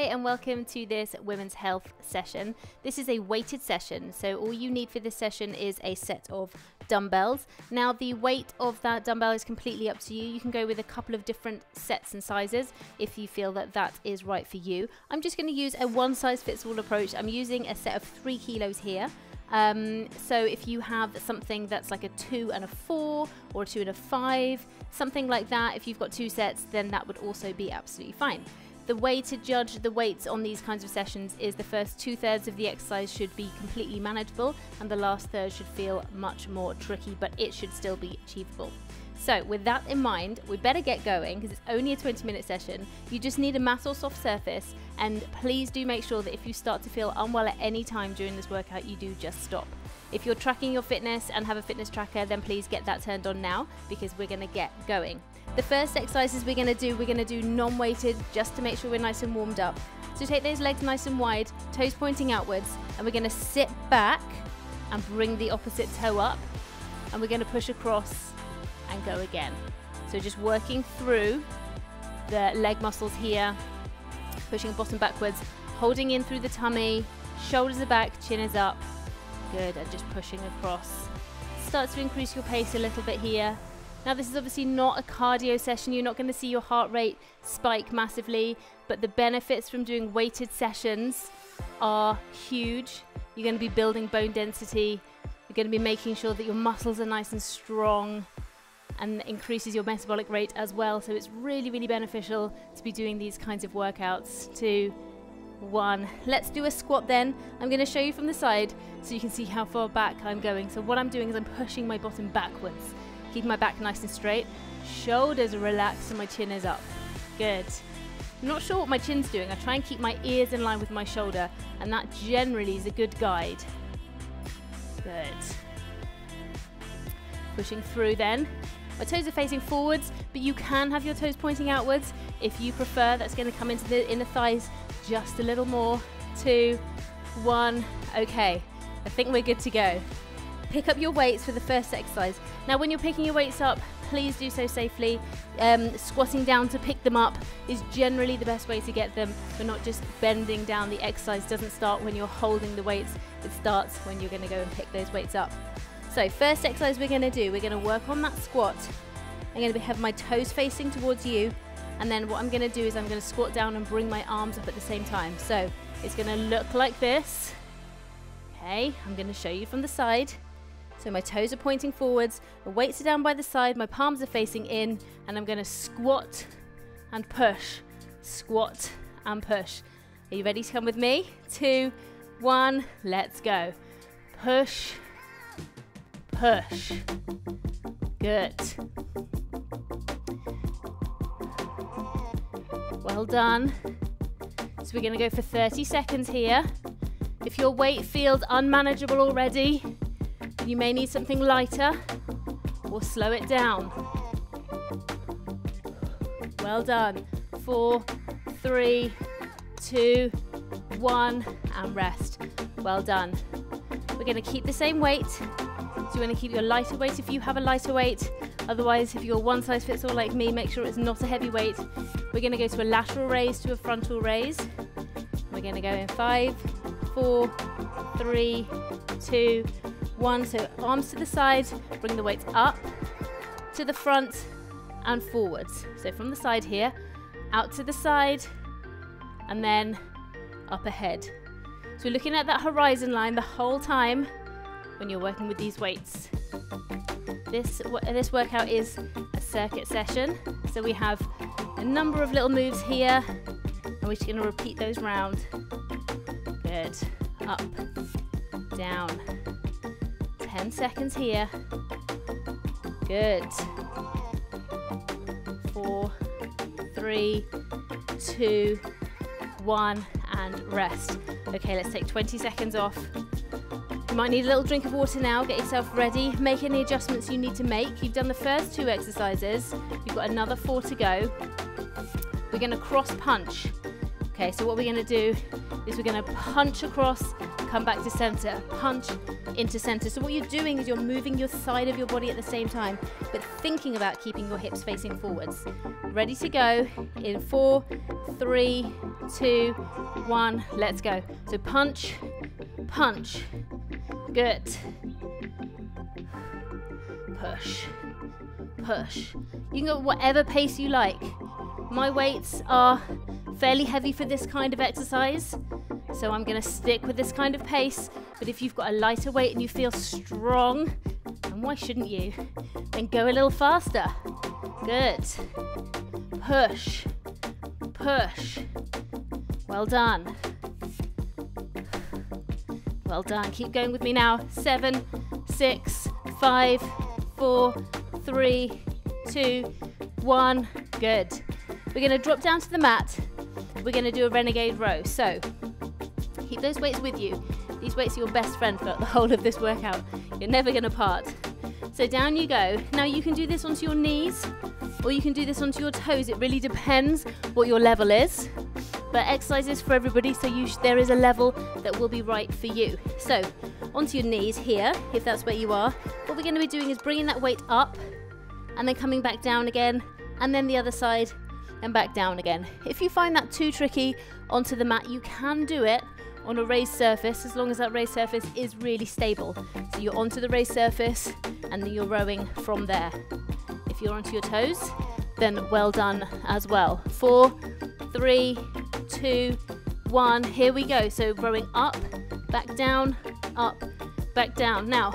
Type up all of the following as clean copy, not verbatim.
and welcome to this women's health session. This is a weighted session, so all you need for this session is a set of dumbbells. Now the weight of that dumbbell is completely up to you. You can go with a couple of different sets and sizes if you feel that that is right for you. I'm just going to use a one size fits all approach. I'm using a set of 3 kilos here. So if you have something that's like a 2 and a 4 or a 2 and a 5, something like that, if you've got 2 sets, then that would also be absolutely fine. The way to judge the weights on these kinds of sessions is the first 2/3 of the exercise should be completely manageable and the last third should feel much more tricky, but it should still be achievable. So with that in mind, we better get going because it's only a 20-minute session. You just need a matte or soft surface, and please do make sure that if you start to feel unwell at any time during this workout, you do just stop. If you're tracking your fitness and have a fitness tracker, then please get that turned on now because we're going to get going. The first exercises we're going to do non-weighted just to make sure we're nice and warmed up. So take those legs nice and wide, toes pointing outwards, and we're going to sit back and bring the opposite toe up, and we're going to push across and go again. So just working through the leg muscles here, pushing the bottom backwards, holding in through the tummy, shoulders are back, chin is up. Good, and just pushing across. Start to increase your pace a little bit here. Now this is obviously not a cardio session. You're not going to see your heart rate spike massively, but the benefits from doing weighted sessions are huge. You're going to be building bone density. You're going to be making sure that your muscles are nice and strong, and increases your metabolic rate as well. So it's really, really beneficial to be doing these kinds of workouts. 2, 1. Let's do a squat then. I'm going to show you from the side so you can see how far back I'm going. So what I'm doing is I'm pushing my bottom backwards, keeping my back nice and straight, shoulders are relaxed and my chin is up. Good. I'm not sure what my chin's doing. I try and keep my ears in line with my shoulder, and that generally is a good guide. Good. Pushing through then. My toes are facing forwards, but you can have your toes pointing outwards if you prefer. That's going to come into the inner thighs just a little more. 2, 1. Okay, I think we're good to go. Pick up your weights for the first exercise. Now when you're picking your weights up, please do so safely. Squatting down to pick them up is generally the best way to get them. We're not just bending down. The exercise doesn't start when you're holding the weights. It starts when you're going to go and pick those weights up. So first exercise we're going to do, we're going to work on that squat. I'm going to have my toes facing towards you, and then what I'm going to do is I'm going to squat down and bring my arms up at the same time. So it's going to look like this. Okay, I'm going to show you from the side. So my toes are pointing forwards, the weights are down by the side, my palms are facing in, and I'm going to squat and push, squat and push. Are you ready to come with me? 2, 1, let's go. Push, push. Good. Well done. So we're going to go for 30 seconds here. If your weight feels unmanageable already, you may need something lighter or slow it down. Well done. 4, 3, 2, 1, and rest. Well done. We're going to keep the same weight. So you want to keep your lighter weight if you have a lighter weight. Otherwise, if you're one size fits all like me, make sure it's not a heavy weight. We're going to go to a lateral raise to a frontal raise. We're going to go in 5, 4, 3, 2, 1. So arms to the side, bring the weights up to the front and forwards. So from the side here, out to the side, and then up ahead. So we're looking at that horizon line the whole time when you're working with these weights. This workout is a circuit session, so we have a number of little moves here, and we're just going to repeat those round. Good. Up, down. 10 seconds here. Good. 4, 3, 2, 1, and rest. Okay, let's take 20 seconds off. You might need a little drink of water now. Get yourself ready. Make any adjustments you need to make. You've done the first 2 exercises. You've got another 4 to go. We're going to cross punch. Okay, so what we're going to do is we're going to punch across, come back to center, punch into center. So what you're doing is you're moving your side of your body at the same time, but thinking about keeping your hips facing forwards. Ready to go in 4, 3, 2, 1, let's go. So punch, punch, good. Push, push. You can go at whatever pace you like. My weights are fairly heavy for this kind of exercise, so I'm going to stick with this kind of pace. But if you've got a lighter weight and you feel strong, and why shouldn't you, then go a little faster. Good. Push, push. Well done. Well done. Keep going with me now. 7, 6, 5, 4, 3, 2, 1. Good. We're going to drop down to the mat. We're going to do a renegade row. So keep those weights with you. These weights are your best friend for the whole of this workout. You're never going to part. So down you go. Now you can do this onto your knees or you can do this onto your toes. It really depends what your level is. But exercise is for everybody, so there is a level that will be right for you. So onto your knees here, if that's where you are. What we're going to be doing is bringing that weight up and then coming back down again, and then the other side and back down again. If you find that too tricky onto the mat, you can do it on a raised surface, as long as that raised surface is really stable. So you're onto the raised surface and then you're rowing from there. If you're onto your toes, then well done as well. 4, 3, 2, 1, here we go. So rowing up, back down, up, back down. Now,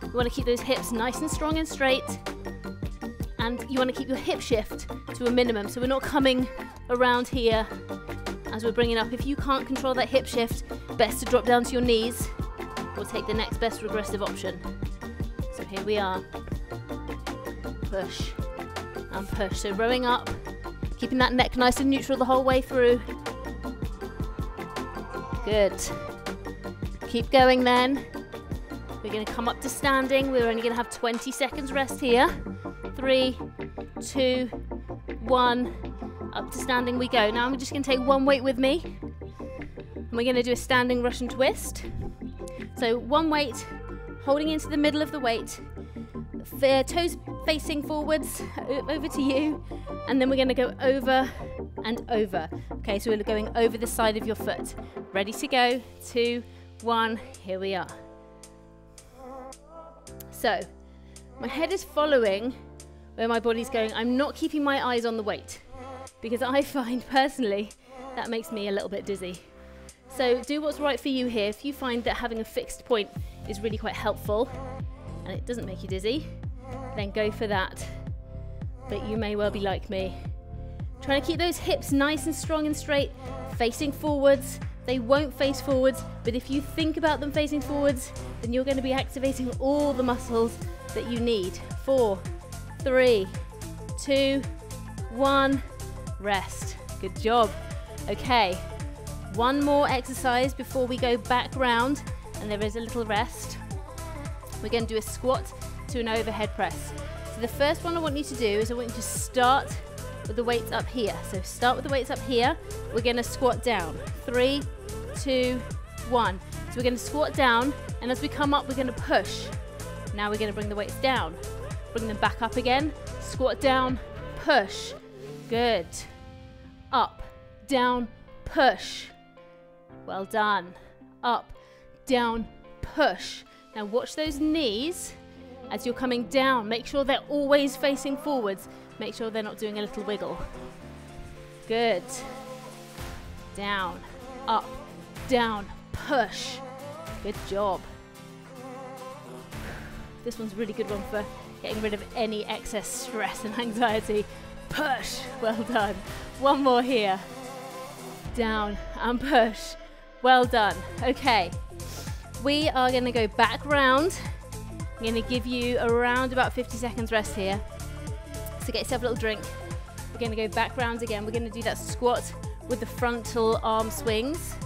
you want to keep those hips nice and strong and straight, and you want to keep your hip shift to a minimum. So we're not coming around here as we're bringing up. If you can't control that hip shift, best to drop down to your knees or take the next best regressive option. So here we are. Push and push. So rowing up, keeping that neck nice and neutral the whole way through. Good. Keep going then. We're going to come up to standing. We're only going to have 20 seconds rest here. 3, 2, 1. Up to standing we go. Now I'm just going to take one weight with me. And we're going to do a standing Russian twist. So one weight, holding into the middle of the weight. Toes facing forwards, over to you. And then we're going to go over and over. Okay, so we're going over the side of your foot. Ready to go. 2, 1, here we are. So, my head is following where my body's going. I'm not keeping my eyes on the weight because I find personally that makes me a little bit dizzy. So do what's right for you here. If you find that having a fixed point is really quite helpful and it doesn't make you dizzy, then go for that. But you may well be like me. Trying to keep those hips nice and strong and straight, facing forwards. They won't face forwards, but if you think about them facing forwards, then you're going to be activating all the muscles that you need. 4, 3, 2, 1, rest. Good job. Okay, one more exercise before we go back round, and there is a little rest. We're going to do a squat to an overhead press. So the first one I want you to do is I want you to start with the weights up here. So start with the weights up here. We're going to squat down. 3, 2, 1. So we're going to squat down, and as we come up, we're going to push. Now we're going to bring the weights down. Bring them back up again. Squat down, push. Good. Up, down, push. Well done. Up, down, push. Now watch those knees as you're coming down. Make sure they're always facing forwards. Make sure they're not doing a little wiggle. Good. Down, up, down, push. Good job. This one's a really good one for getting rid of any excess stress and anxiety. Push. Well done. One more here. Down and push. Well done. Okay. We are going to go back round. I'm going to give you around about 50 seconds rest here. So get yourself a little drink. We're going to go back round again. We're going to do that squat with the frontal arm swings.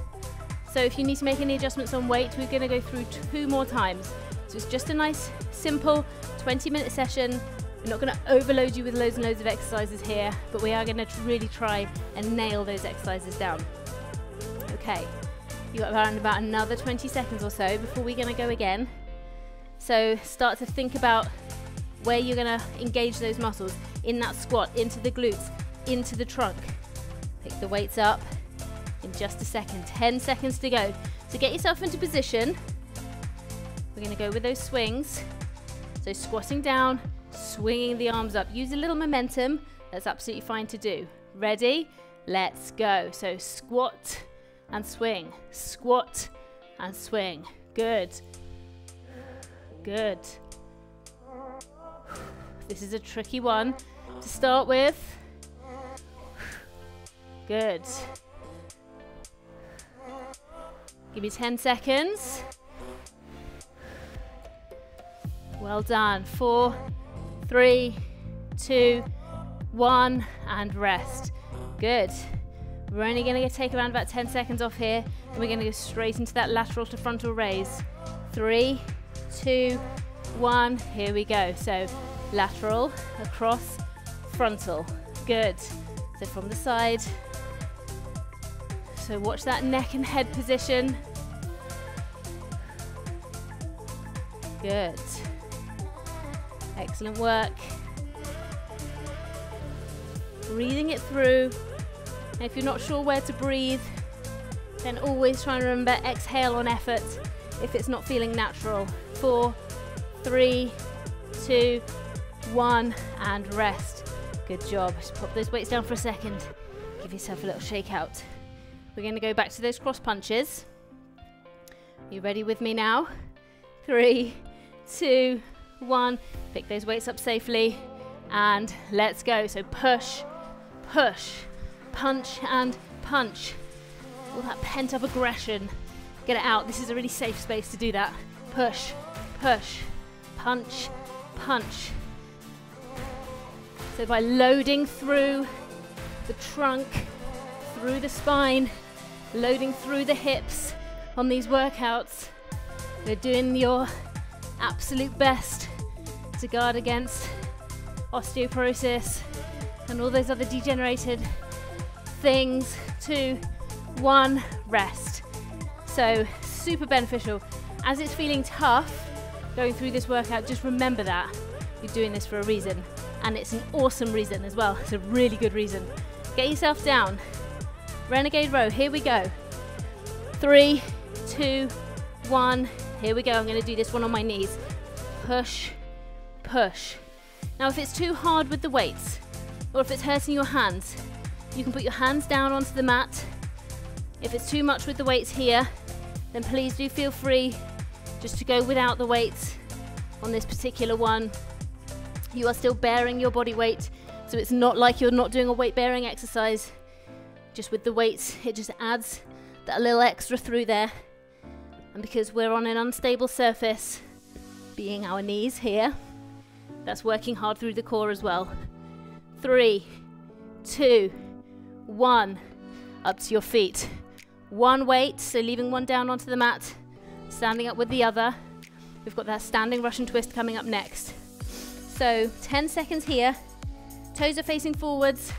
So if you need to make any adjustments on weight, we're going to go through 2 more times. So it's just a nice, simple 20-minute session. We're not going to overload you with loads and loads of exercises here, but we are going to really try and nail those exercises down. Okay, you've got around about another 20 seconds or so before we're going to go again. So start to think about where you're going to engage those muscles in that squat, into the glutes, into the trunk. Pick the weights up, in just a second. 10 seconds to go. So get yourself into position. We're going to go with those swings. So squatting down, swinging the arms up. Use a little momentum. That's absolutely fine to do. Ready? Let's go. So squat and swing. Squat and swing. Good. Good. This is a tricky one to start with. Good. Give me 10 seconds. Well done. 4, 3, 2, 1, and rest. Good. We're only going to take around about 10 seconds off here, and we're going to go straight into that lateral to frontal raise. 3, 2, 1. Here we go. So lateral, across, frontal. Good. So from the side. So watch that neck and head position. Good. Excellent work. Breathing it through. And if you're not sure where to breathe, then always try and remember exhale on effort if it's not feeling natural. 4, 3, 2, 1, and rest. Good job. Just pop those weights down for a second. Give yourself a little shake out. We're going to go back to those cross punches. You ready with me now? 3, 2, 1. Pick those weights up safely and let's go. So push, push, punch and punch. All that pent up aggression, get it out. This is a really safe space to do that. Push, push, punch, punch. So by loading through the trunk, through the spine, loading through the hips on these workouts, we're doing your absolute best to guard against osteoporosis and all those other degenerated things. 2, 1, rest. So super beneficial. As it's feeling tough going through this workout, just remember that you're doing this for a reason, and it's an awesome reason as well. It's a really good reason. Get yourself down. Renegade row, here we go. 3, 2, 1, here we go. I'm going to do this one on my knees. Push, push. Now if it's too hard with the weights, or if it's hurting your hands, you can put your hands down onto the mat. If it's too much with the weights here, then please do feel free just to go without the weights on this particular one. You are still bearing your body weight, so it's not like you're not doing a weight bearing exercise. Just with the weights, it just adds that little extra through there. And because we're on an unstable surface, being our knees here, that's working hard through the core as well. 3, 2, 1, up to your feet. One weight, so leaving one down onto the mat, standing up with the other. We've got that standing Russian twist coming up next. So 10 seconds here, toes are facing forwards.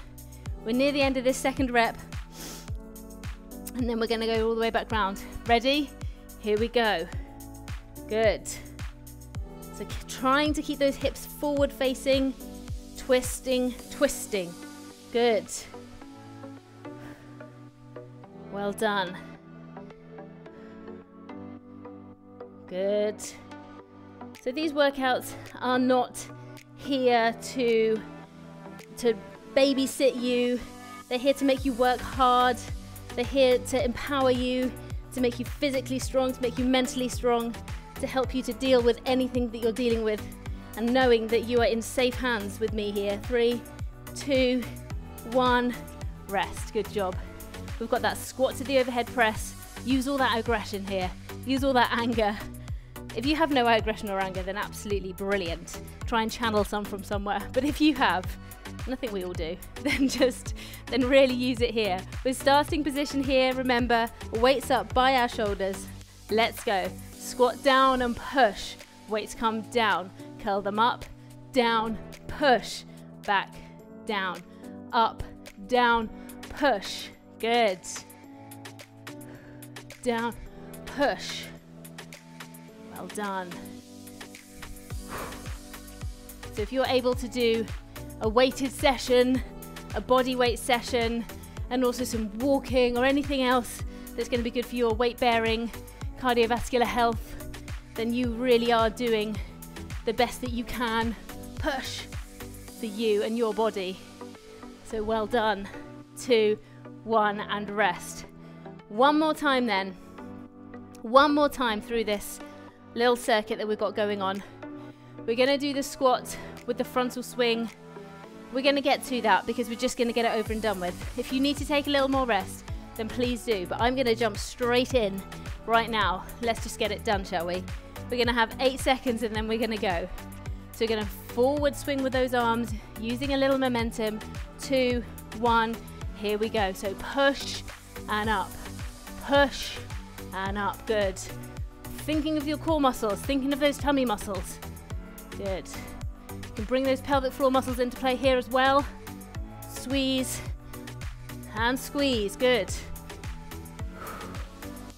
We're near the end of this second rep. And then we're gonna go all the way back round. Ready? Here we go. Good. So trying to keep those hips forward facing, twisting, twisting. Good. Well done. Good. So these workouts are not here to babysit you. They're here to make you work hard. They're here to empower you, to make you physically strong, to make you mentally strong, to help you to deal with anything that you're dealing with, and knowing that you are in safe hands with me here. 3, 2, 1, rest. Good job. We've got that squat to the overhead press. Use all that aggression here. Use all that anger. If you have no aggression or anger, then absolutely brilliant. Try and channel some from somewhere. But if you have, and I think we all do, then really use it here. We're starting position here. Remember, weights up by our shoulders. Let's go. Squat down and push. Weights come down. Curl them up, down, push, back, down, up, down, push. Good. Down, push. Well done. So if you're able to do a weighted session, a body weight session, and also some walking or anything else that's going to be good for your weight bearing, cardiovascular health, then you really are doing the best that you can. Push for you and your body. So well done. 2, 1, and rest. One more time then. One more time through this little circuit that we've got going on. We're going to do the squat with the frontal swing. We're going to get to that because we're just going to get it over and done with. If you need to take a little more rest, then please do. But I'm going to jump straight in right now. Let's just get it done, shall we? We're going to have 8 seconds and then we're going to go. So we're going to forward swing with those arms, using a little momentum. 2, 1, here we go. So push and up, push and up. Good. Thinking of your core muscles, thinking of those tummy muscles. Good. You can bring those pelvic floor muscles into play here as well. Squeeze and squeeze. Good.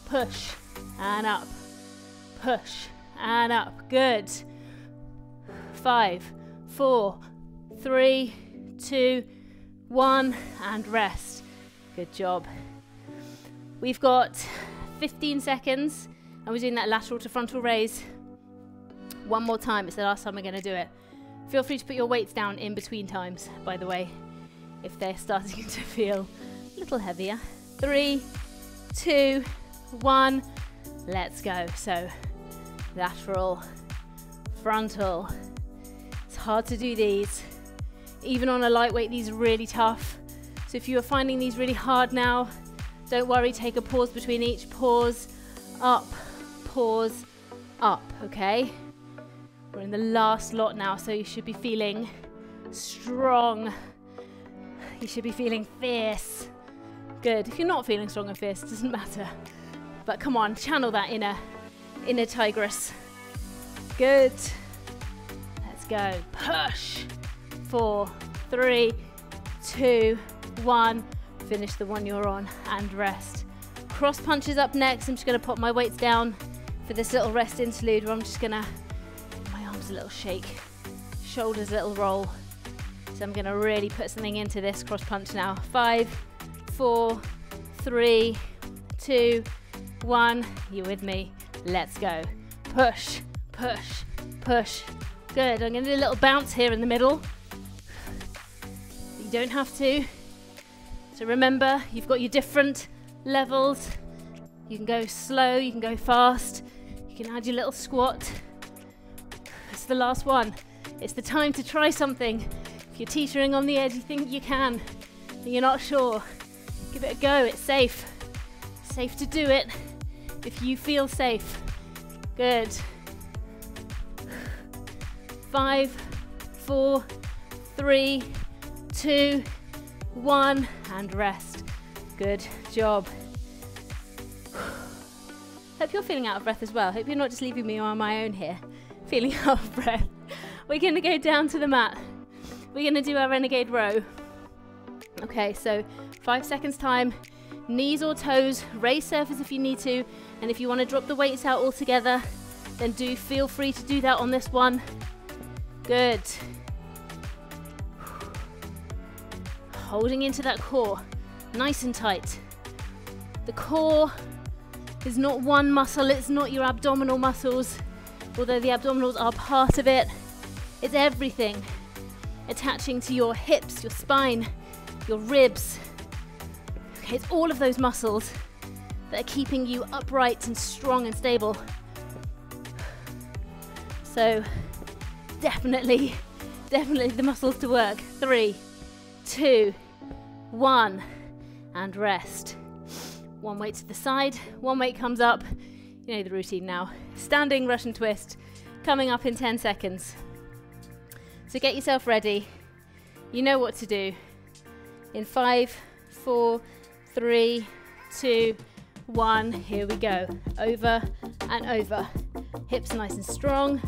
Push and up, push and up. Good. 5, 4, 3, 2, 1, and rest. Good job. We've got 15 seconds and we're doing that lateral to frontal raise. One more time. It's the last time we're going to do it. Feel free to put your weights down in between times, by the way, if they're starting to feel a little heavier. 3, 2, 1, let's go. So lateral, frontal. It's hard to do these. Even on a lightweight, these are really tough. So if you are finding these really hard now, don't worry, take a pause between each. Pause, up, pause, up, okay? We're in the last lot now, so you should be feeling strong. You should be feeling fierce. Good. If you're not feeling strong and fierce, it doesn't matter. But come on, channel that inner tigress. Good. Let's go. Push. 4, 3, 2, 1. Finish the one you're on and rest. Cross punches up next. I'm just going to pop my weights down for this little rest interlude where I'm just going to give my arms a little shake, shoulders a little roll. So I'm going to really put something into this cross punch now. 5, 4, 3, 2, 1. You with me? Let's go. Push, push, push. Good. I'm going to do a little bounce here in the middle. You don't have to. So remember, you've got your different levels. You can go slow, you can go fast. You can add your little squat. It's the last one. It's the time to try something. If you're teetering on the edge, you think you can, and you're not sure, give it a go. It's safe. It's safe to do it if you feel safe. Good. 5, 4, 3, 2, 1, and rest. Good job. Hope you're feeling out of breath as well. Hope you're not just leaving me on my own here, feeling out of breath. We're going to go down to the mat. We're going to do our renegade row. Okay, so 5 seconds time. Knees or toes, raise surface if you need to, and if you want to drop the weights out altogether, then do feel free to do that on this one. Good. Holding into that core, nice and tight. The core is not one muscle, it's not your abdominal muscles, although the abdominals are part of it. It's everything, attaching to your hips, your spine, your ribs. Okay, it's all of those muscles that are keeping you upright and strong and stable. So definitely the muscles to work. 3, 2, 1, and rest. One weight to the side, one weight comes up. You know the routine now. Standing Russian twist, coming up in 10 seconds. So get yourself ready. You know what to do. In 5, 4, 3, 2, 1, here we go. Over and over. Hips nice and strong,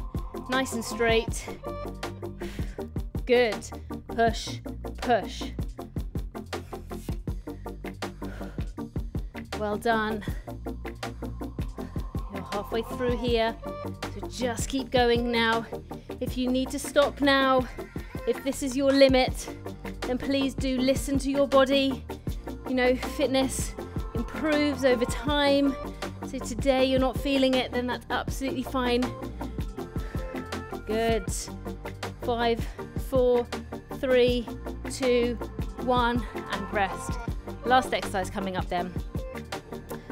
nice and straight. Good. Push, push. Well done. You're halfway through here, so just keep going now. If you need to stop now, if this is your limit, then please do listen to your body. you know, fitness improves over time. So today you're not feeling it, then that's absolutely fine. Good. 5, 4, 3, 2, 1, and rest. Last exercise coming up then.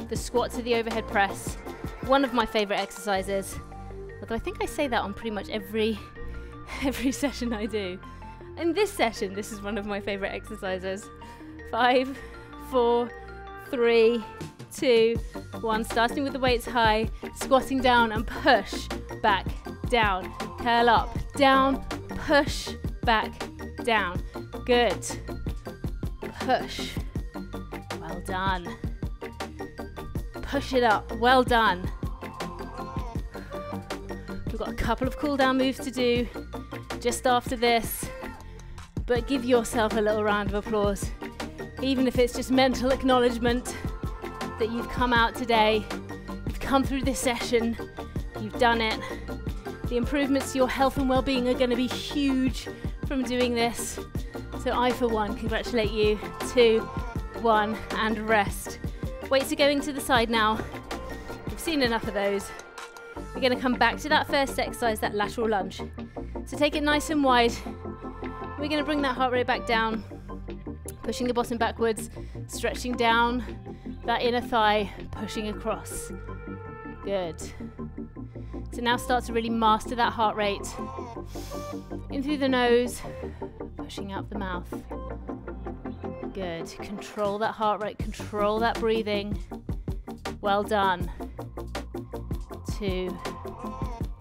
The squat to the overhead press. One of my favorite exercises. Although I think I say that on pretty much every session I do. In this session, this is one of my favorite exercises. 5, 4, 3, 2, 1. Starting with the weights high, squatting down and push back, down, curl up, down, push back, down. Good. Push. Well done. Push it up. Well done. We've got a couple of cool down moves to do just after this, but give yourself a little round of applause, even if it's just mental acknowledgement that you've come out today, you've come through this session, you've done it. The improvements to your health and well-being are going to be huge from doing this. So I, for one, congratulate you. 2, 1, and rest. Weights are going to the side now. We've seen enough of those. We're going to come back to that first exercise, that lateral lunge. So take it nice and wide. We're going to bring that heart rate back down, pushing the bottom backwards, stretching down that inner thigh, pushing across. Good. So now start to really master that heart rate. In through the nose, pushing out the mouth. Good. Control that heart rate, control that breathing. Well done. 2,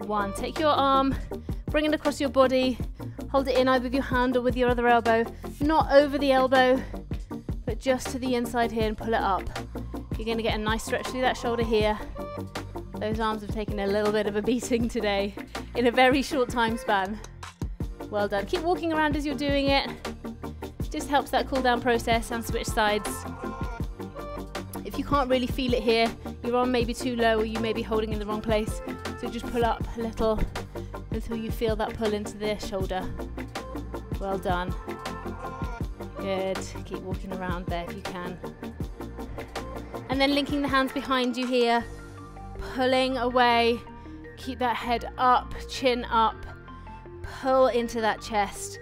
1. Take your arm, bring it across your body, hold it in either with your hand or with your other elbow, not over the elbow, but just to the inside here, and pull it up. You're going to get a nice stretch through that shoulder here. Those arms have taken a little bit of a beating today in a very short time span. Well done. Keep walking around as you're doing it. Just helps that cool down process, and switch sides. If you can't really feel it here, your arm may be too low or you may be holding in the wrong place. So just pull up a little until you feel that pull into the shoulder. Well done. Good. Keep walking around there if you can. And then linking the hands behind you here, pulling away. Keep that head up, chin up. Pull into that chest.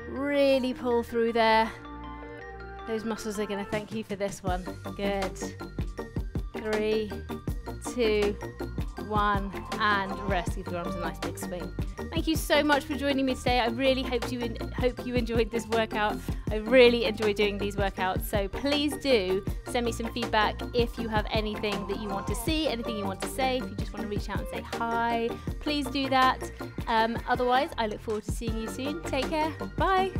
Really pull through there. Those muscles are going to thank you for this one. Good. 3, 2, 1, and rest. Give your arms a nice big swing. Thank you so much for joining me today. I really hope you enjoyed this workout. I really enjoy doing these workouts. So please do send me some feedback if you have anything that you want to see, anything you want to say. If you just want to reach out and say hi, please do that. Otherwise, I look forward to seeing you soon. Take care. Bye.